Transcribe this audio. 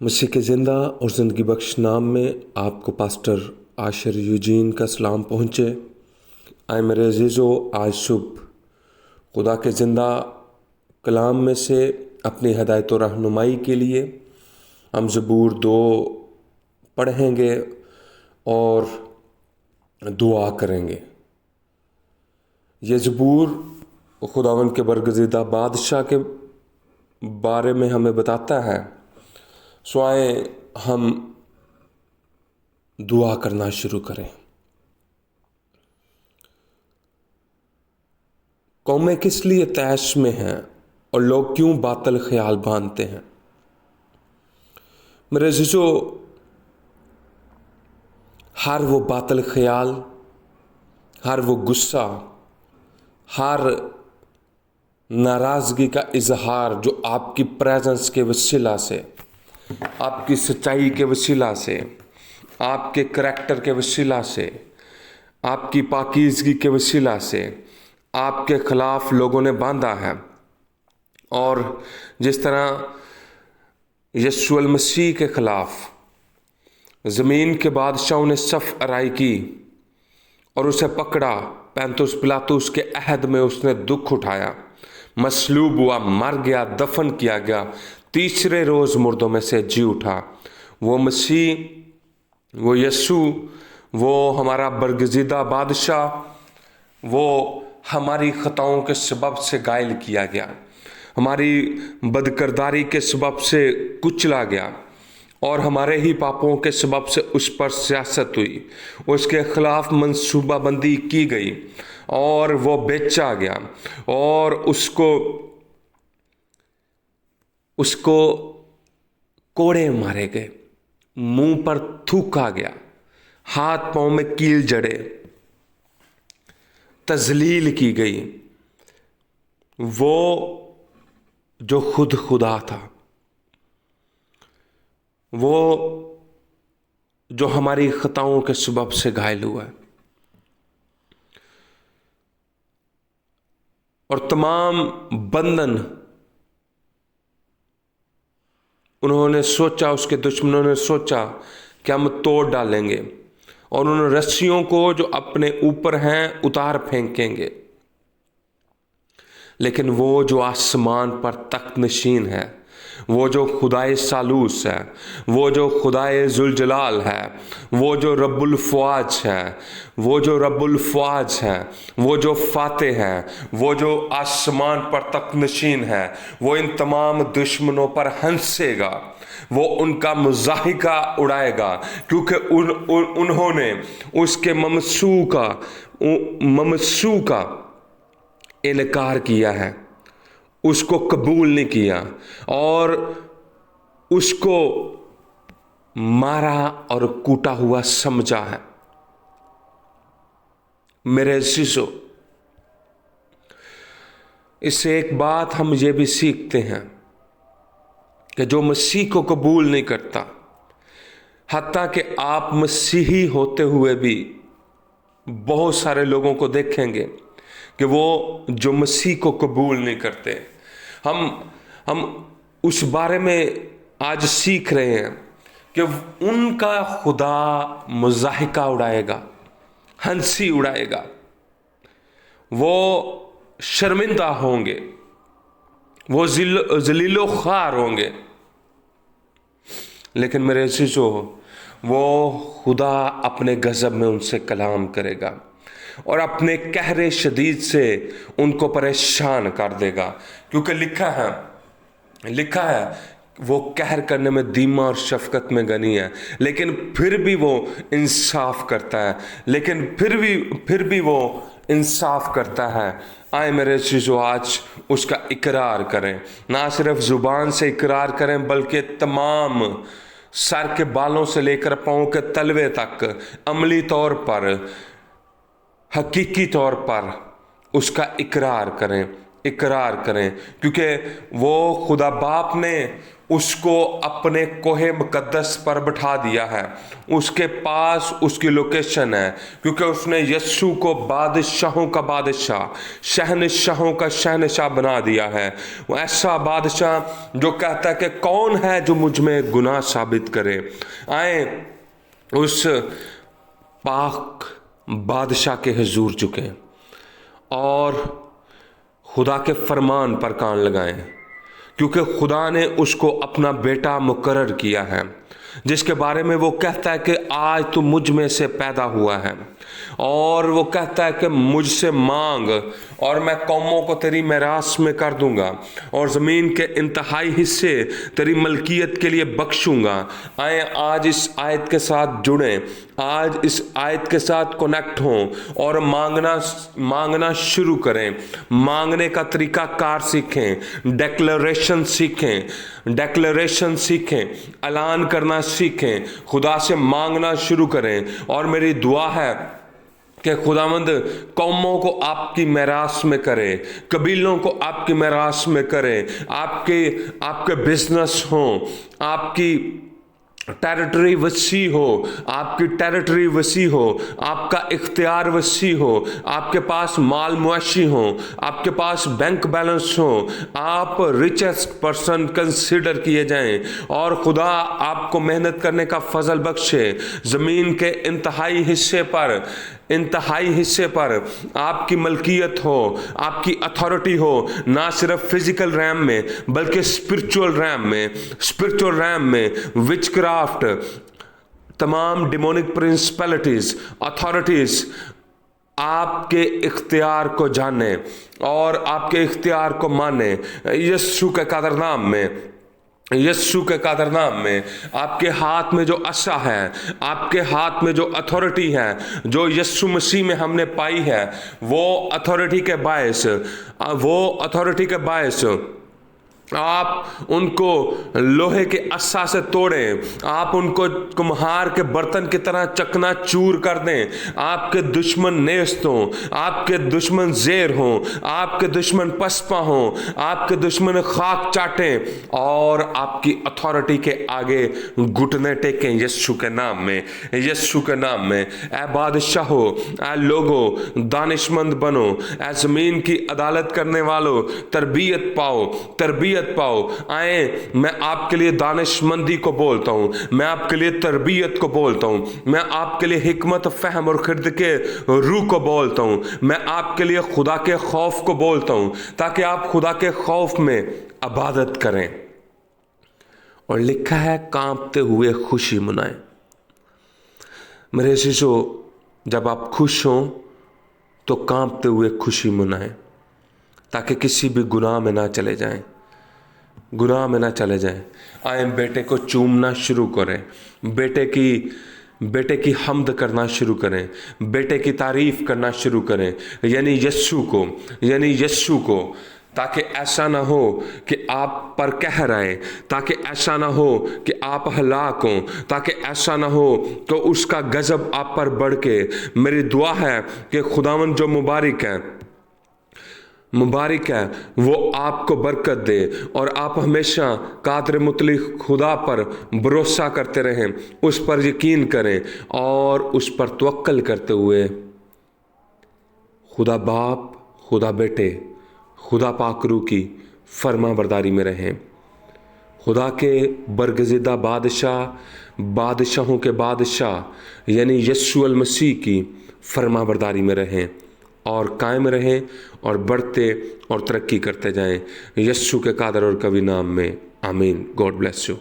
مسیح کے زندہ اور زندگی بخش نام میں آپ کو پاسٹر عاشر یوجین کا سلام پہنچے۔ آئے میرے عزیزو، آج صبح خدا کے زندہ کلام میں سے اپنی ہدایت و رہنمائی کے لیے ہم زبور 2 پڑھیں گے اور دعا کریں گے۔ یہ زبور خداوند کے برگزیدہ بادشاہ کے بارے میں ہمیں بتاتا ہے۔ سو آئیں ہم دعا کرنا شروع کریں۔ قومیں کس لیے طیش میں ہیں اور لوگ کیوں باطل خیال باندھتے ہیں؟ میرے عزیزو، ہر وہ باطل خیال، ہر وہ غصہ، ہر ناراضگی کا اظہار جو آپ کی پریزنس کے وسیلہ سے، آپ کی سچائی کے وسیلہ سے، آپ کے کریکٹر کے وسیلہ سے، آپ کی پاکیزگی کے وسیلہ سے آپ کے خلاف لوگوں نے باندھا ہے، اور جس طرح یسوع المسیح کے خلاف زمین کے بادشاہوں نے صف آرائی کی اور اسے پکڑا، پینتوس پلاطس کے عہد میں اس نے دکھ اٹھایا، مصلوب ہوا، مر گیا، دفن کیا گیا، تیسرے روز مردوں میں سے جی اٹھا۔ وہ مسیح، وہ یسوع، وہ ہمارا برگزیدہ بادشاہ، وہ ہماری خطاؤں کے سبب سے غائل کیا گیا، ہماری بدکرداری کے سبب سے کچلا گیا، اور ہمارے ہی پاپوں کے سبب سے اس پر سیاست ہوئی، اس کے خلاف منصوبہ بندی کی گئی، اور وہ بیچا گیا، اور اس کو کوڑے مارے گئے، منہ پر تھوکا گیا، ہاتھ پاؤں میں کیل جڑے، تذلیل کی گئی۔ وہ جو خود خدا تھا، وہ جو ہماری خطاؤں کے سبب سے گھائل ہوا ہے، اور تمام بندھن انہوں نے سوچا، اس کے دشمنوں نے سوچا کہ ہم توڑ ڈالیں گے، اور انہوں نے رسیوں کو جو اپنے اوپر ہیں اتار پھینکیں گے، لیکن وہ جو آسمان پر تخت نشین ہے، وہ جو خدائے ثالوث ہے، وہ جو خدائے ذوالجلال ہے، وہ جو رب الفواج ہے، وہ جو رب الفواج ہے، وہ جو فاتح ہے، وہ جو آسمان پر تخت نشین ہے، وہ ان تمام دشمنوں پر ہنسے گا، وہ ان کا مضاحکہ اڑائے گا، کیونکہ انہوں نے اس کے ممسوح کا انکار کیا ہے، اس کو قبول نہیں کیا، اور اس کو مارا اور کوٹا ہوا سمجھا ہے۔ میرے عزیزو، اس سے ایک بات ہم یہ بھی سیکھتے ہیں کہ جو مسیح کو قبول نہیں کرتا، حتیٰ کہ آپ مسیحی ہوتے ہوئے بھی بہت سارے لوگوں کو دیکھیں گے کہ وہ جو مسیح کو قبول نہیں کرتے، ہم اس بارے میں آج سیکھ رہے ہیں کہ ان کا خدا مضاحکہ اڑائے گا، ہنسی اڑائے گا، وہ شرمندہ ہوں گے، وہ ذلیل و خوار ہوں گے، لیکن میرے عزیزو، وہ خدا اپنے غضب میں ان سے کلام کرے گا، اور اپنے قہر شدید سے ان کو پریشان کر دے گا، کیونکہ لکھا ہے وہ قہر کرنے میں دھیما اور شفقت میں غنی ہے، لیکن پھر بھی وہ انصاف کرتا ہے، آئے میرے عزیزو، آج اس کا اقرار کریں، نہ صرف زبان سے اقرار کریں بلکہ تمام سر کے بالوں سے لے کر پاؤں کے تلوے تک عملی طور پر، حقیقی طور پر اس کا اقرار کریں، इकरार करें, क्योंकि वो खुदा बाप ने उसको अपने कोहे मुकद्दस पर बिठा दिया है। उसके पास उसकी लोकेशन है, क्योंकि उसने यीशु को बादशाहों का बादशाह, शहनशाहों का शहनशाह बना दिया है। वो ऐसा बादशाह जो कहता है कि कौन है जो मुझ में गुनाह साबित करे। आए उस पाक बादशाह के हुजूर झुकें और खुदा के फरमान पर कान लगाएं, क्योंकि खुदा ने उसको अपना बेटा मुकर्रर किया है, जिसके बारे में वो कहता है कि आज तू मुझ में से पैदा हुआ है। और वो कहता है कि मुझसे मांग और मैं कौमों को तेरी मैरास में कर दूंगा और ज़मीन के इंतहाई हिस्से तेरी मलकियत के लिए बख्शूंगा। आए आज इस आयत के साथ जुड़ें, आज इस आयत के साथ कनेक्ट हों और मांगना शुरू करें। मांगने का तरीका कार सीखें, डेक्लरेशन सीखें, ऐलान करना सीखें, खुदा से मांगना शुरू करें। और मेरी दुआ है कि खुदावंद कौमों को आपकी मैरास में करे, कबीलों को आपकी मैरास में करे, आपके बिजनेस हों, आपकी टेरिटरी वसी हो, आपकी टेरिटरी वसी हो, आपका इख्तियार वसी हो, आपके पास माल मुआशी हो, आपके पास बैंक बैलेंस हो, आप रिचेस्ट पर्सन कंसिडर किए जाएं और खुदा आपको मेहनत करने का फजल बख्शे। ज़मीन के इंतहाई हिस्से पर आपकी मलकियत हो, आपकी अथॉरिटी हो, ना सिर्फ फिजिकल रैम में बल्कि स्पिरिचुअल रैम में विचक्राफ्ट, तमाम डिमोनिक प्रिंसिपलिटीज, अथॉरिटीज आपके इख्तियार को जाने और आपके इख्तियार को माने। यीशु के कादर नाम में आपके हाथ में जो असा है, आपके हाथ में जो अथॉरिटी है, जो यीशु मसीह में हमने पाई है, वो अथॉरिटी के बायस आप उनको लोहे के अस्सा से तोड़ें, आप उनको कुम्हार के बर्तन की तरह चकना चूर कर दें। आपके दुश्मन नेस्त हों, आपके दुश्मन जेर हों, आपके दुश्मन पसपा हों, आपके दुश्मन खाक चाटें और आपकी अथॉरिटी के आगे घुटने टेकें यीशु के नाम में। ए बादशाहो, ए लोगो, दानिशमंद बनो, ए ज़मीन की अदालत करने वालों, तरबियत पाओ। आए मैं आपके लिए दानिशमंदी को बोलता हूं, मैं आपके लिए तरबियत को बोलता हूं, मैं आपके लिए हिकमत, फहम और खिर्द के रूह को बोलता हूं, मैं आपके लिए खुदा के खौफ को बोलता हूं, ताकि आप खुदा के खौफ में इबादत करें। और लिखा है कांपते हुए खुशी मनाएं। मेरे शिशो, जब आप खुश हों तो कांपते हुए खुशी मनाएं, ताकि किसी भी गुनाह में ना चले जाएं। आए बेटे को चूमना शुरू करें, बेटे की हम्द करना शुरू करें, बेटे की तारीफ करना शुरू करें, यानी यीशु को, ताकि ऐसा ना हो कि आप पर कहर आए, ताकि ऐसा ना हो कि आप हलाक हों, ताकि ऐसा ना हो तो उसका गजब आप पर बढ़ के। मेरी दुआ है कि खुदावंद जो मुबारक है वो आपको बरकत दे और आप हमेशा कादर मुतलक खुदा पर भरोसा करते रहें, उस पर यकीन करें और उस पर तवक्कल करते हुए खुदा बाप, खुदा बेटे, खुदा पाक रूह की फर्मा बरदारी में रहें। खुदा के बरगज़िदा बादशाहों के बादशाह यानी यीशु अल मसीह की फर्मा बरदारी में रहें और कायम रहें और बढ़ते और तरक्की करते जाएं। यीशु के कादर और कवि नाम में आमीन। God bless you.